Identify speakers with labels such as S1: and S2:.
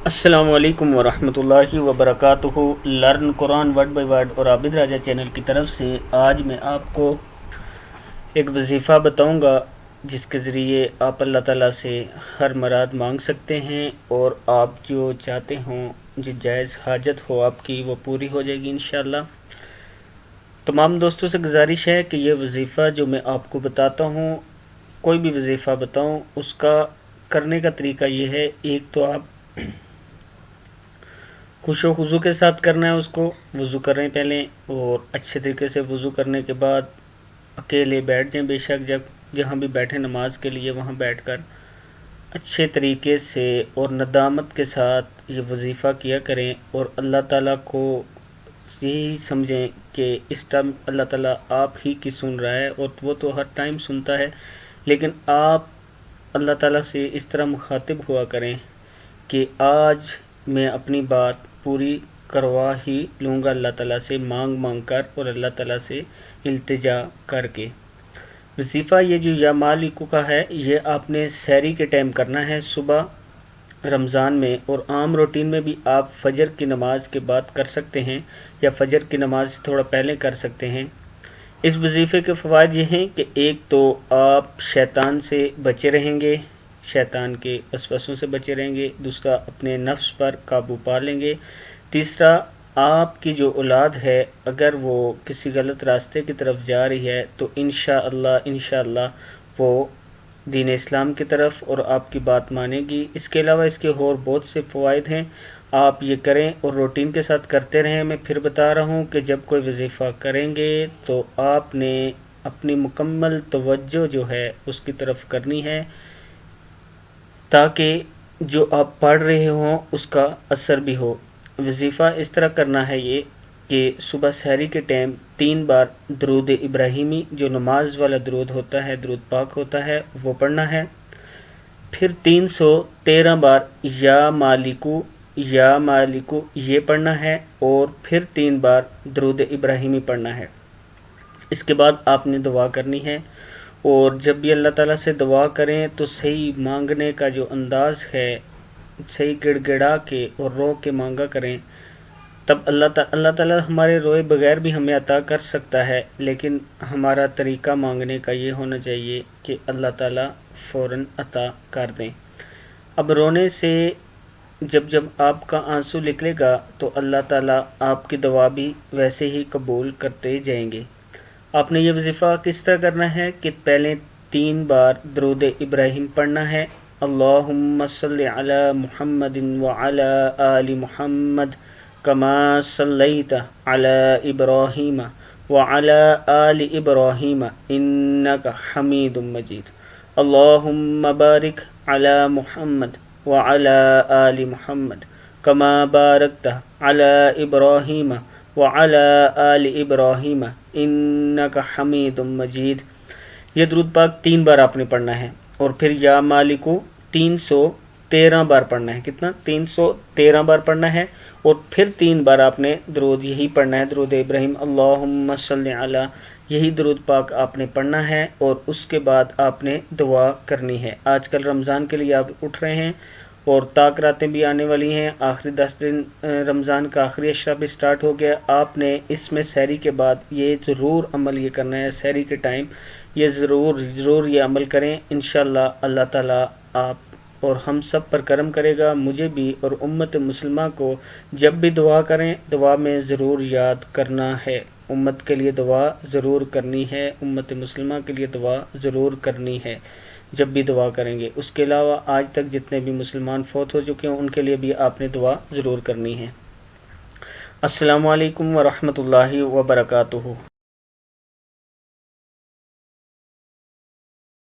S1: अस्सलामु अलैकुम वरहमतुल्लाहि वबरकातुहू। Learn Quran word by word और आबिद राजा चैनल की तरफ से आज मैं आपको एक वजीफ़ा बताऊंगा जिसके ज़रिए आप अल्लाह ताला से हर मुराद मांग सकते हैं और आप जो चाहते हों, जो जायज़ हाजत हो आपकी, वो पूरी हो जाएगी इंशाअल्लाह। तमाम दोस्तों से गुजारिश है कि ये वजीफ़ा जो मैं आपको बताता हूँ, कोई भी वजीफ़ा बताऊँ, उसका करने का तरीका ये है। एक तो आप खुशो खुजू के साथ करना है, उसको वज़ू कर रहे हैं पहले, और अच्छे तरीके से वज़ू करने के बाद अकेले बैठ जाएं, बेशक जहाँ भी बैठे नमाज के लिए वहाँ बैठकर अच्छे तरीके से और नदामत के साथ ये वजीफ़ा किया करें और अल्लाह ताला को यही समझें कि इस टाइम अल्लाह ताला आप ही की सुन रहा है, और वो तो हर टाइम सुनता है, लेकिन आप अल्लाह ताला से इस तरह मुखातिब हुआ करें कि आज मैं अपनी बात पूरी करवा ही लूँगा अल्लाह ताला से, मांग मांग कर और अल्लाह ताला से इल्तिजा करके। वजीफ़ा ये जो या मालिकू का है, ये आपने सहरी के टाइम करना है सुबह रमज़ान में, और आम रूटीन में भी आप फजर की नमाज के बाद कर सकते हैं या फजर की नमाज से थोड़ा पहले कर सकते हैं। इस वजीफ़े के फ़वाइद ये हैं कि एक तो आप शैतान से बचे रहेंगे, शैतान के वसवसों से बचे रहेंगे। दूसरा, अपने नफ्स पर काबू पा लेंगे। तीसरा, आपकी जो औलाद है अगर वो किसी गलत रास्ते की तरफ जा रही है तो इंशाअल्लाह वो दीन इस्लाम की तरफ और आपकी बात मानेगी। इसके अलावा इसके और बहुत से फ़वाइद हैं, आप ये करें और रूटीन के साथ करते रहें। मैं फिर बता रहा हूँ कि जब कोई वजीफ़ा करेंगे तो आपने अपनी मुकम्मल तवज्जो जो है उसकी तरफ करनी है, ताकि जो आप पढ़ रहे हों उसका असर भी हो। वजीफ़ा इस तरह करना है ये कि सुबह सहरी के टाइम 3 बार दरूद इब्राहिमी, जो नमाज वाला दरूद होता है, दरूद पाक होता है, वो पढ़ना है। फिर 313 बार या मालिकू ये पढ़ना है, और फिर 3 बार दरूद इब्राहिमी पढ़ना है। इसके बाद आपने दुआ करनी है, और जब भी अल्लाह ताला से दुआ करें तो सही मांगने का जो अंदाज़ है, सही गिड़गिड़ा के और रो के मांगा करें, तब अल्लाह ताला हमारे रोए बगैर भी हमें अता कर सकता है। लेकिन हमारा तरीका मांगने का ये होना चाहिए कि अल्लाह ताला फ़ौरन अता कर दें। अब रोने से जब आपका आंसू निकलेगा तो अल्लाह ताला आपकी दुआ भी वैसे ही कबूल करते जाएंगे। आपने ये वजीफ़ा किस तरह करना है कि पहले 3 बार दरूद इब्राहिम पढ़ना है। अल्लाहुम्मा सल्लि अला मुहम्मदिन व अला आलि मुहम्मद कमा सल्लैता अला इब्राहीम व अला आलि इब्राहीम इन्नका हमीदुम मजीद। अल्लाहुम्मा बारिक अला मुहम्मद व अला आलि मुहम्मद कमा बारकता अला इब्राहीम व अला आलि इब्राहीम इन्नका हमीदुम मजीद। ये दुरूद पाक 3 बार आपने पढ़ना है, और फिर या मालिकू 313 बार पढ़ना है। कितना? 313 बार पढ़ना है, और फिर 3 बार आपने दरूद यही पढ़ना है, दरूद इब्राहिम अल्लाहुम्मा सल्लि अला, यही दरूद पाक आपने पढ़ना है, और उसके बाद आपने दुआ करनी है। आजकल रमज़ान के लिए आप उठ रहे हैं और ताक रातें भी आने वाली हैं, आखिरी 10 दिन रमज़ान का आखिरी अशरा भी स्टार्ट हो गया। आपने इसमें सहरी के बाद ये ज़रूर अमल ये करना है, सहरी के टाइम ये ज़रूर ये अमल करें। इंशाअल्लाह अल्लाह ताला आप और हम सब पर करम करेगा, मुझे भी और उम्मत मुस्लिमा को। जब भी दुआ करें, दुआ में ज़रूर याद करना है, उम्मत के लिए दुआ ज़रूर करनी है, उम्मत मुस्लिमा के लिए दुआ ज़रूर करनी है जब भी दुआ करेंगे। उसके अलावा आज तक जितने भी मुसलमान फौत हो चुके हैं उनके लिए भी आपने दुआ ज़रूर करनी है। अस्सलामु अलैकुम व रहमतुल्लाहि व बरकातुहू।